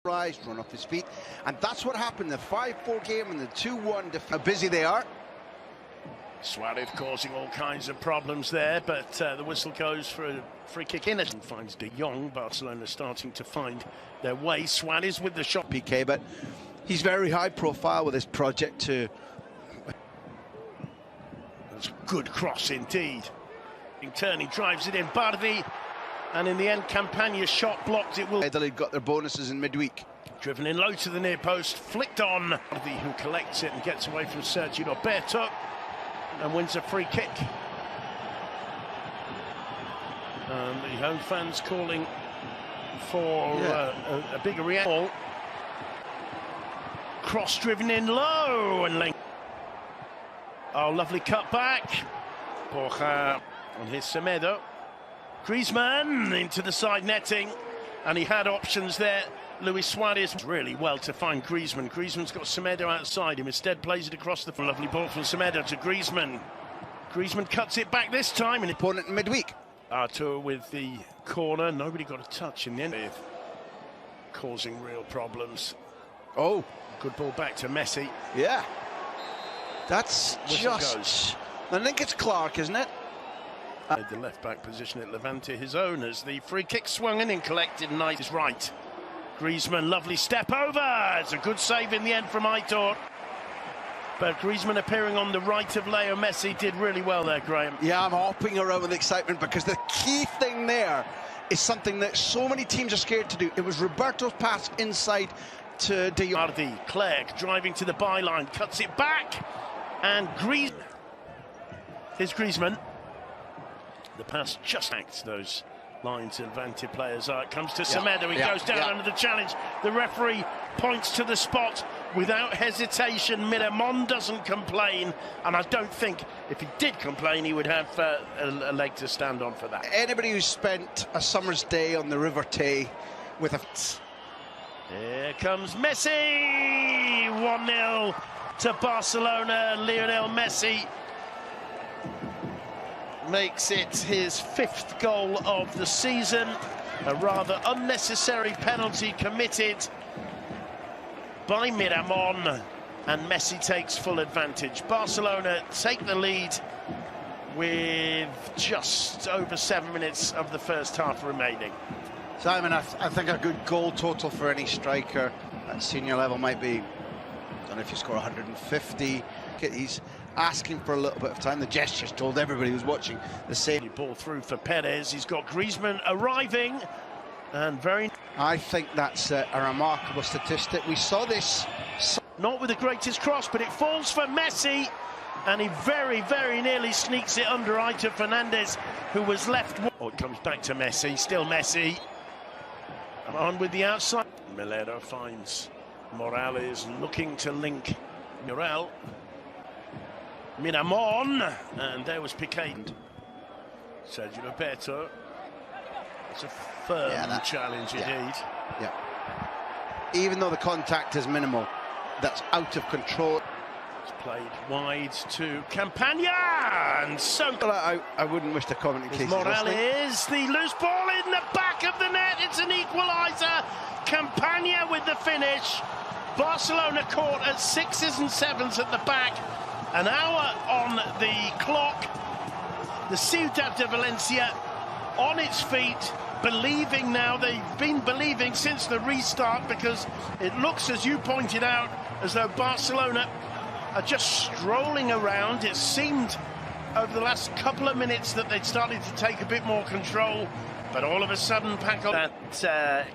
Run off his feet, and that's what happened. The 5-4 game and the 2-1. How busy they are. Suarez causing all kinds of problems there, but the whistle goes for a free kick in. And finds De Jong. Barcelona starting to find their way. Suarez with the shot. PK, but he's very high profile with his project too. That's a good cross indeed. In turn, he drives it in. Bardi. And in the end, Campagna's shot blocked. It will. Italy got their bonuses in midweek. Driven in low to the near post, flicked on. Bardi, who collects it and gets away from Sergio Roberto and wins a free kick. And the home fans calling for a bigger reaction. Cross driven in low and length. Oh, lovely cut back. Borja on his Semedo. Griezmann into the side netting, and he had options there. Luis Suarez really well to find Griezmann. Griezmann's got Semedo outside him, instead plays it across the lovely ball from Semedo to Griezmann. Griezmann cuts it back this time, and Opponent in midweek. Artur with the corner, nobody got a touch in the end, causing real problems. Oh, good ball back to Messi. Yeah, that's Whistle just goes. I think it's Clark, isn't it? The left-back position at Levantee, his own, as the free kick swung in and collected. Knight is right. Griezmann, lovely step over. It's a good save in the end from Aitor. But Griezmann appearing on the right of Leo Messi did really well there, Graham. Yeah, I'm hopping around with excitement because the key thing there is something that so many teams are scared to do. It was Roberto's pass inside to De Jong. Bardi, Clerc driving to the byline, cuts it back, and Griezmann. Here's Griezmann. The pass just acts those lines of Levante players. It comes to Semedo. He goes down under the challenge. The referee points to the spot without hesitation. Miramon doesn't complain, and I don't think if he did complain he would have a leg to stand on for that. Anybody who's spent a summer's day on the River Tay with a... Here comes Messi! 1-0 to Barcelona. Lionel Messi makes it his 5th goal of the season. A rather unnecessary penalty committed by Miramon, and Messi takes full advantage. Barcelona take the lead with just over 7 minutes of the first half remaining. Simon, I think a good goal total for any striker at senior level might be, I don't know if you score 150. He's asking for a little bit of time. The gestures told everybody who's watching the same. Ball through for Perez. He's got Griezmann arriving, and very... I think that's a remarkable statistic. We saw this... Not with the greatest cross, but it falls for Messi, and he very, very nearly sneaks it under Aitor Fernandez, who was left... Oh, it comes back to Messi, still Messi. On with the outside. Melero finds Morales, looking to link Murel. Miramon, and there was Piqué. Sergio Roberto. It's a firm challenge indeed. Yeah. Even though the contact is minimal, that's out of control. It's played wide to Campagna, and so... I wouldn't wish to comment in case Morales, the loose ball in the back of the net. It's an equaliser. Campagna with the finish. Barcelona caught at 6s and 7s at the back. An hour on the clock. The Ciudad de Valencia on its feet, believing now. They've been believing since the restart, because it looks, as you pointed out, as though Barcelona are just strolling around. It seemed over the last couple of minutes that they'd started to take a bit more control, but all of a sudden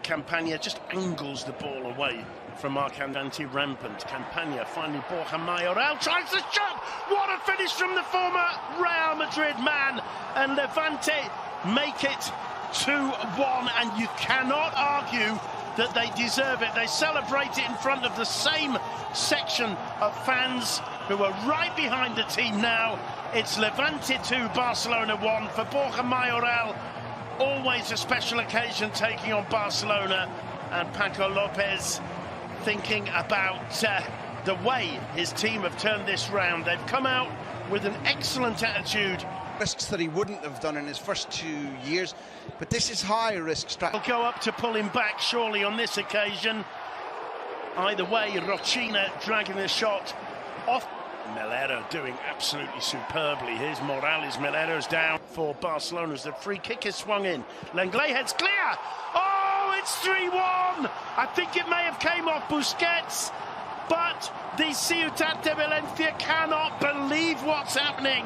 Campagna just angles the ball away from Marc-Andante Rampant. Campagna finally Borja Mayoral tries the shot. What a finish from the former Real Madrid man, and Levante make it 2-1, and you cannot argue that they deserve it. They celebrate it in front of the same section of fans who are right behind the team now. It's Levante 2, Barcelona 1 for Borja Mayoral. Always a special occasion taking on Barcelona, and Paco Lopez thinking about the way his team have turned this round. They've come out with an excellent attitude. risks that he wouldn't have done in his first 2 years, but this is high risk strategy. He'll go up to pull him back surely on this occasion. Either way, Rochina dragging the shot off. Melero doing absolutely superbly. Here's Morales. Melero's down for Barcelona as the free kick is swung in. Lenglet heads clear. Oh, it's 3-1. I think it may have came off Busquets, but the Ciutat de Valencia cannot believe what's happening.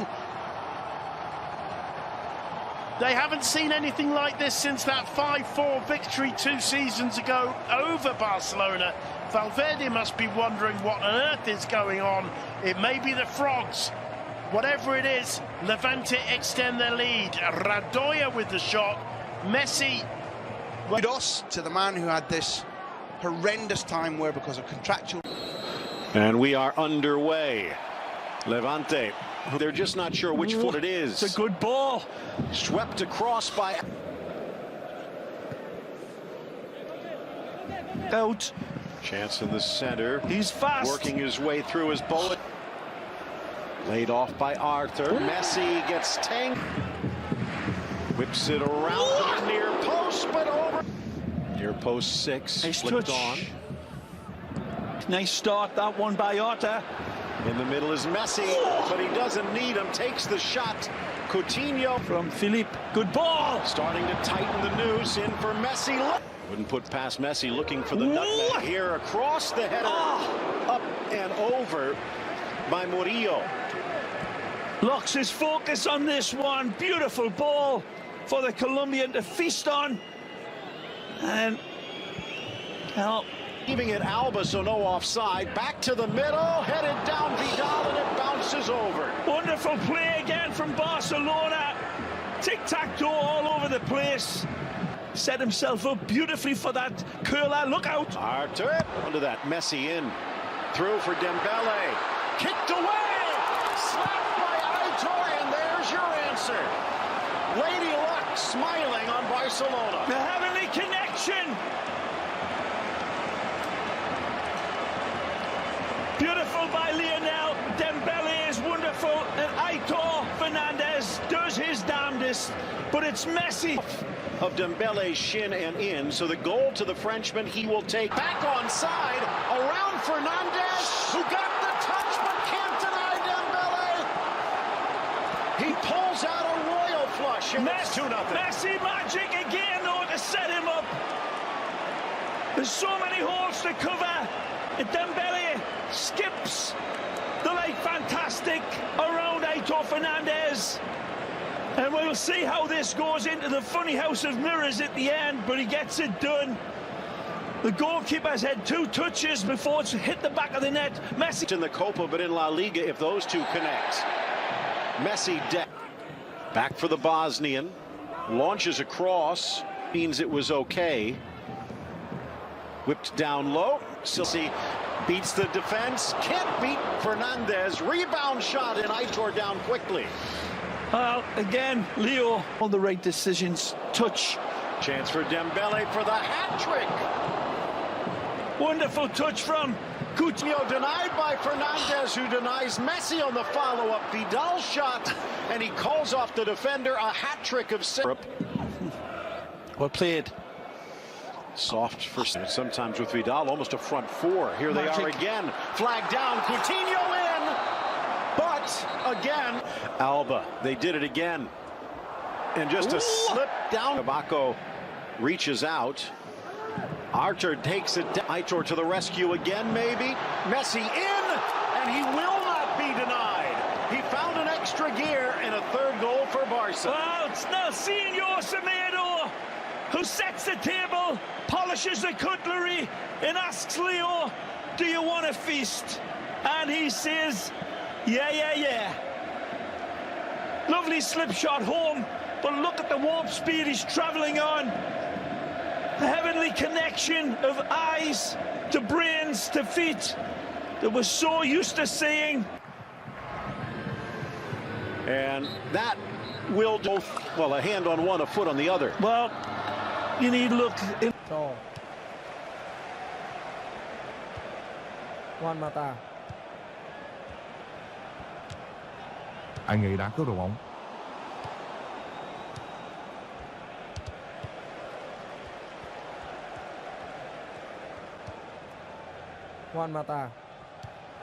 They haven't seen anything like this since that 5-4 victory 2 seasons ago over Barcelona. Valverde must be wondering what on earth is going on. It may be the Frogs. Whatever it is, Levantee extend their lead. Radoya with the shot. Messi. Kudos to the man who had this horrendous time where, because of contractual... And we are underway. Levantee, they're just not sure which foot it is. It's a good ball. Swept across by... Out. Chance in the center. He's fast. Working his way through his bullet. Laid off by Arthur. Messi gets tanked. Whips it around the near post, but over. Near post 6. Nice Flipped touch. on. Nice start, that one by Arthur. In the middle is Messi, but he doesn't need him. Takes the shot. Coutinho From Philippe. Good ball. starting to tighten the noose. In for Messi. Wouldn't put past Messi, looking for the nutmeg here across the header. Up and over by Murillo. Locks his focus on this one. Beautiful ball for the Colombian to feast on. And well, Leaving it Alba, so no offside. Back to the middle, headed down Vidal, and it bounces over. wonderful play again from Barcelona. Tic-tac-toe all over the place. Set himself up beautifully for that curler. Look out. Arthur under that. Messi in. Through for Dembele. Kicked away. Slapped by Aitor, and there's your answer. Lady Luck smiling on Barcelona. The heavenly connection. Beautiful by Lionel. Dembele is wonderful, and Aitor Fernandez does his damnedest, but it's Messi. Of Dembele's shin and in, so the goal to the Frenchman he will take. Back on side, around Fernandez, who got the touch but can't deny Dembele. He pulls out a royal flush, and it's 2-0. Messi magic again, though, to set him up. There's so many holes to cover. And Dembele skips the like fantastic around Aitor Fernandez. And we'll see how this goes into the funny house of mirrors at the end, but he gets it done. The goalkeeper's had 2 touches before it's hit the back of the net. Messi in the Copa, but in La Liga, if those two connect. Messi back for the Bosnian. Launches across. Means it was okay. Whipped down low. Silsi beats the defense. Can't beat Fernandez. Rebound shot, and Aitor down quickly. Well, again, Leo, all the right decisions. Touch. Chance for Dembele for the hat-trick. Wonderful touch from Coutinho denied by Fernandez, who denies Messi on the follow-up. Vidal shot, and he calls off the defender. A hat-trick of syrup. Well played. Soft for sometimes with Vidal, almost a front 4. Here they are again. Flag down, Coutinho in. But again, Alba, they did it again. And just a slip down. Tabaco reaches out. Arthur takes it down. Aitor to the rescue again, maybe. Messi in, and he will not be denied. He found an extra gear and a 3rd goal for Barca. Well, it's Nelsinho Semedo who sets the table, polishes the cutlery, and asks Leo, do you want a feast? And he says, yeah. Lovely slip shot home, but look at the warp speed he's traveling on. The heavenly connection of eyes to brains to feet that we're so used to seeing. And that will do, well, a hand on one, a foot on the other. Well, you need to look in. Juan Mata. Anh ấy đá cướp đội bóng. Juan Mata.